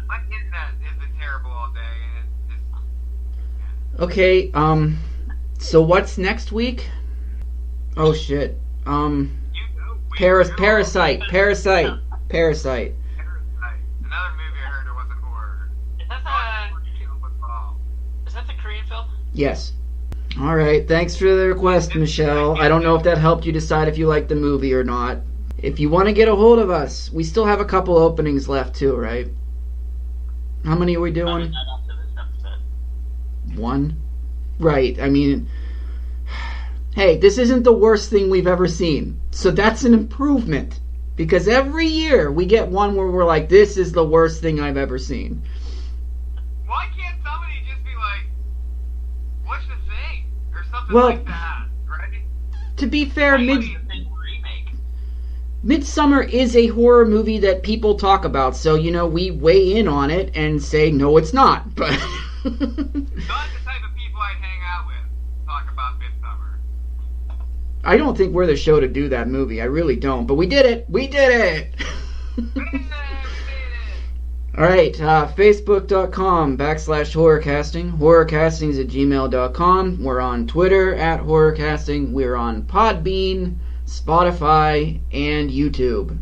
My internet has been terrible all day, and it's just... Yeah. Okay, so what's next week? Oh shit. You know, Parasite. Another movie I heard it wasn't horror. Is that the Korean film? Yes. Alright, thanks for the request, Michelle. I don't know if that helped you decide if you liked the movie or not. If you want to get a hold of us, we still have a couple openings left too, right? How many are we doing? Not after this episode. 1? Right, I mean... Hey, this isn't the worst thing we've ever seen. So that's an improvement. Because every year we get one where we're like, this is the worst thing I've ever seen. Why can't somebody just be like, what's the thing? Or something Well, like that, right? To be fair, Remake. Midsommar is a horror movie that people talk about. So, you know, we weigh in on it and say, no, it's not. But Not the type of people I'd hang out with talk about Midsommar. I don't think we're the show to do that movie. I really don't. But we did it. We did it. All right. Facebook.com/horrorcasting. Horrorcastings@gmail.com. We're on Twitter @horrorcasting. We're on Podbean, Spotify, and YouTube.